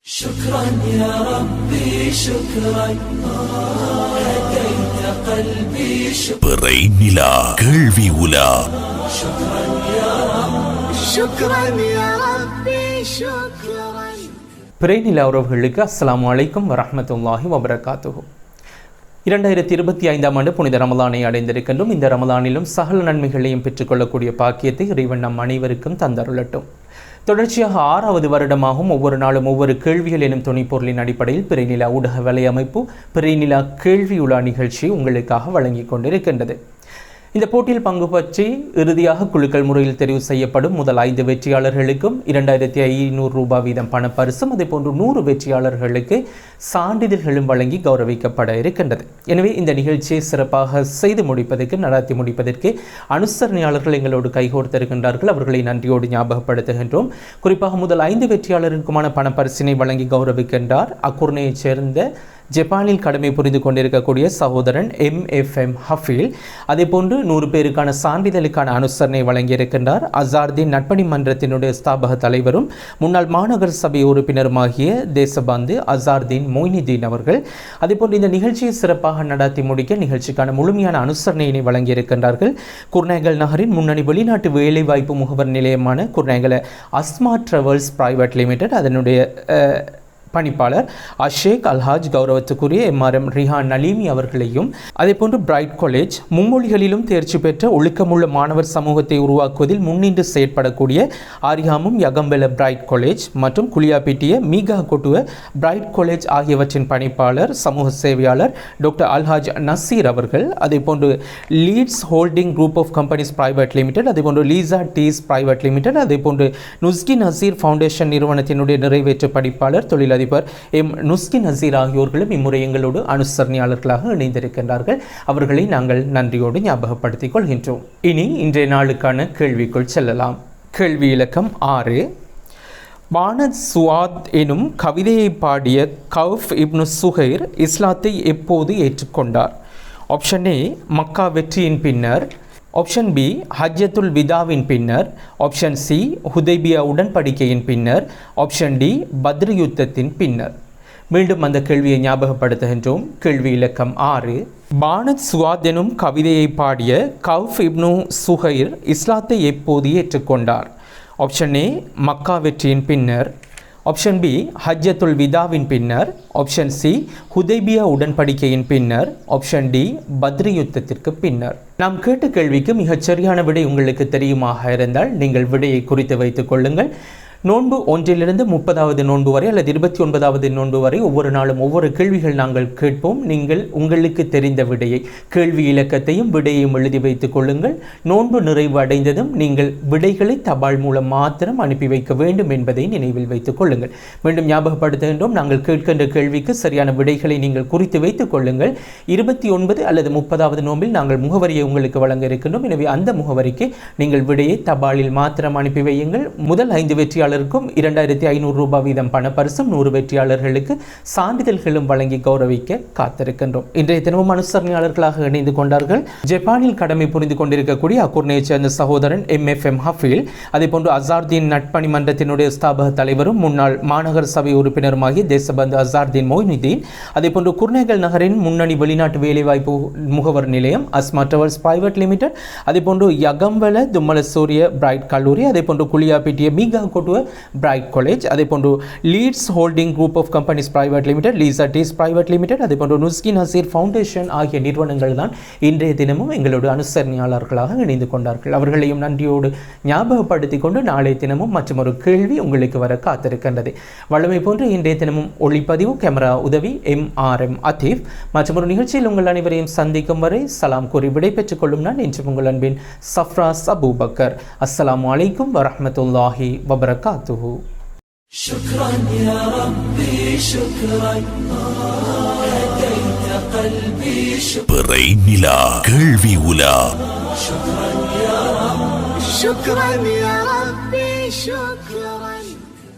شكرا يا ربي شكرا هديت قلبي பிறை நிலா கேள்வி உலா. شكرا يا رب شكرا يا ربي شكرا. பிறை நிலா உறவுகளுக்கு அஸ்ஸலாமு அலைக்கும் வரஹ்மத்துல்லாஹி வபரகாத்துஹு. 2025 ஆண்டு புனித ரமலானை அடைந்திருக்கின்றோம். இந்த ரமலானிலும் சகல நன்மைகளையும் பெற்றுக்கொள்ளக்கூடிய பாக்கியத்தை இறைவன் நம் அனைவருக்கும் தந்தருளட்டும். தொடர்ச்சியாக 6வது வருடமாகவும் ஒவ்வொரு நாளும் ஒவ்வொரு கேள்விகள் எனும் துணைப்பொருளின் அடிப்படையில் பிறைநிலா ஊடக வலையமைப்பு பிறைநிலா கேள்வி உலா நிகழ்ச்சி உங்களுக்காக வழங்கி கொண்டிருக்கின்றது. இந்த போட்டியில் பங்கு பற்றி இறுதியாக குழுக்கள் முறையில் தெரிவு செய்யப்படும் முதல் 5 வெற்றியாளர்களுக்கும் 2500 ரூபாய் வீதம் பணப்பரிசும் அதேபோன்று 100 வெற்றியாளர்களுக்கு சான்றிதழ்களும் வழங்கி கௌரவிக்கப்பட இருக்கின்றது. எனவே இந்த நிகழ்ச்சியை சிறப்பாக செய்து முடிப்பதற்கு நடத்தி முடிப்பதற்கு அனுசரணையாளர்கள் எங்களோடு கைகோர்த்திருக்கின்றார்கள். அவர்களை நன்றியோடு ஞாபகப்படுத்துகின்றோம். குறிப்பாக முதல் 5 வெற்றியாளருக்குமான பணப்பரிசினை வழங்கி கௌரவிக்கின்றார் அக்குர்ணையைச் சேர்ந்த ஜப்பானில் கடமை புரிந்து கொண்டிருக்கக்கூடிய சகோதரன் MFM ஹஃபீல். அதேபோன்று 100 பேருக்கான சான்றிதழுக்கான அனுசரணை வழங்கியிருக்கின்றார் அசார்தீன் நட்பணி மன்றத்தினுடைய ஸ்தாபக தலைவரும் முன்னாள் மாநகர சபை உறுப்பினருமாகிய தேசபந்து அசார்தீன் மொய்னுதீன் அவர்கள். அதேபோன்று இந்த நிகழ்ச்சியை சிறப்பாக நடத்தி முடிக்க நிகழ்ச்சிக்கான முழுமையான அனுசரணையினை வழங்கியிருக்கின்றார்கள் குர்நாகல் நகரின் முன்னணி வெளிநாட்டு வேலைவாய்ப்பு முகவர் நிலையமான குர்நாகல அஸ்மா டிராவல்ஸ் பிரைவேட் லிமிடெட் அதனுடைய பணிப்பாளர் அஷேக் அல்ஹாஜ் கௌரவத்துக்குரிய MRM ரிஹான் நலீமி அவர்களையும் அதேபோன்று பிரைட் காலேஜ் மும்மொழிகளிலும் தேர்ச்சி பெற்ற ஒழுக்கமுள்ள மாணவர் சமூகத்தை உருவாக்குவதில் முன்னின்று செயற்படக்கூடிய ஆரியாமும் யகம்பெல பிரைட் காலேஜ் மற்றும் Kuliyapitiya Meegakotuwa bright college ஆகியவற்றின் பணிப்பாளர் சமூக சேவையாளர் டாக்டர் அல்ஹாஜ் நசீர் அவர்கள். அதேபோன்று Leeds holding group of companies private limited அதேபோன்று லீசா டீஸ் பிரைவேட் லிமிடெட் அதேபோன்று நுஸ்கி நசீர் ஃபவுண்டேஷன் நிறுவனத்தினுடைய நிறைவேற்று படிப்பாளர் தொழிலதிபர் நுஸ்கி நசீர் ஆகியோர்களும் இம்முறை எங்களோடு அனுசரணையாளர்களாக இணைந்திருக்கின்றார்கள். அவர்களை நாங்கள் நன்றியோடு ஞாபகப்படுத்திக் கொள்கின்றோம். இனி இன்றைய நாளுக்கான கேள்விக்குள் செல்லலாம். கேள்வி இலக்கம் 6. பானத் சுவாத் எனும் கவிதையை பாடிய கவுஃப் இப்னு சுஹைர் இஸ்லாத்தை எப்போது ஏற்றுக்கொண்டார்? ஆப்ஷன் ஏ மக்கா வெற்றியின் பின்னர், ஆப்ஷன் பி ஹஜ்ஜத்துல் விதாவின் பின்னர், ஆப்ஷன் சி ஹுதைபியா உடன்படிக்கையின் பின்னர், ஆப்ஷன் டி பத்ர் யுத்தத்தின் பின்னர். மீண்டும் அந்த கேள்வியை ஞாபகப்படுத்துகின்றோம். கேள்வி இலக்கம் 6. பானத் சுவாத் எனும் கவிதையை பாடிய கவுஃப் இப்னு சுஹைர் இஸ்லாத்தை எப்போது ஏற்றுக்கொண்டார்? ஆப்ஷன் ஏ மக்கா வெற்றியின் பின்னர், ஆப்ஷன் பி ஹஜ்ஜத்துல் விதாவின் பின்னர், ஆப்ஷன் சி ஹுதைபியா உடன்படிக்கையின் பின்னர், ஆப்ஷன் டி பத்ர் யுத்தத்திற்கு பின்னர். நாம் கேட்ட கேள்விக்கு மிகச் சரியான விடை உங்களுக்கு தெரியுமாக இருந்தால் நீங்கள் விடையை குறித்து வைத்துக் கொள்ளுங்கள். நோன்பு 1லிருந்து 30வது நோன்பு வரை அல்லது 29வது நோன்பு வரை ஒவ்வொரு நாளும் ஒவ்வொரு கேள்விகள் நாங்கள் கேட்போம். நீங்கள் உங்களுக்கு தெரிந்த விடையை கேள்வி இலக்கத்தையும் விடையையும் எழுதி வைத்துக் கொள்ளுங்கள். நோன்பு நிறைவு அடைந்ததும் நீங்கள் விடைகளை தபால் மூலம் மாத்திரம் அனுப்பி வைக்க வேண்டும் என்பதை நினைவில் வைத்துக் கொள்ளுங்கள். மீண்டும் ஞாபகப்படுத்துகின்றோம். நாங்கள் கேட்கின்ற கேள்விக்கு சரியான விடைகளை நீங்கள் குறித்து வைத்துக் கொள்ளுங்கள். 29 அல்லது 30வது நோன்பில் நாங்கள் முகவரியை உங்களுக்கு வழங்க இருக்கின்றோம். எனவே அந்த முகவரிக்கு நீங்கள் விடையை தபாலில் மாத்திரம் அனுப்பி வையுங்கள். முதல் 5 வெற்றியாளர் 2500 ரூபாய் வீதம் பணப்பரிசும் 100 வெற்றியாளர்களுக்கு சான்றிதழ்களும் வழங்கி கௌரவிக்க காத்திருக்கின்றோம். இன்றைய தினமும் அனுசரணையாளர்களாக இணைந்து கொண்டார்கள் ஜப்பானில் கடமை புரிந்து கொண்டிருக்கக்கூடிய அக்குர்ணையைச் சேர்ந்த சகோதரன் MFM ஹஃபீல். அதேபோன்று அசார்தீன் நட்பணி மன்றத்தினுடைய ஸ்தாபக தலைவரும் முன்னாள் மாநகர சபை உறுப்பினருமாகிய தேசபந்து அசார்தீன் மொய்னுதீன். அதேபோன்று குர்நாகல் நகரின் முன்னணி வெளிநாட்டு வேலைவாய்ப்பு முகவர் நிலையம் அஸ்மா டிராவல்ஸ் பிரைவேட் லிமிடெட் அதேபோன்று யகம்பல தும்மல சூரிய பிரைட் கல்லூரி அதேபோன்று Kuliyapitiya Meegakotuwa bright college அதேபோன்று Leeds holding group of companies private limited லீசா டீஸ் பிரைவேட் லிமிடெட் அதேபோன்று நுஸ்கி நசீர் ஃபவுண்டேஷன் ஆகிய நிறுவனங்கள் தான் இன்றைய தினமும் எங்களோட அனுசரணையாளர்களாக இணைந்து கொண்டார்கள். அவர்களையும் நன்றியோடு ஞாபகப்படுத்திக் கொண்டு நாளைய தினமும் மற்றொரு கேள்வி உங்களுக்கு வர காத்திருக்கின்றது. வழமை போன்று இன்றைய தினமும் ஒளிப்பதிவு கேமரா உதவி MRM அதீப். மற்றொரு நிகழ்ச்சியில் உங்கள் அனைவரையும் சந்திக்கும் வரை சலாம் கூறி விடைபெற்றுக் கொள்ளும் நான் இன்று உங்கள் அன்பின் சஃப்ராஸ் அபூபக்கர். அஸ்ஸலாமு அலைக்கும் வரஹ்மத்துல்லாஹி வபரகாத்துஹு. شكرا يا ربي شكرا هديت قلبي شكرا. பிறை நிலா கேள்வி உலா. شكرا يا رب شكرا يا ربي شكرا.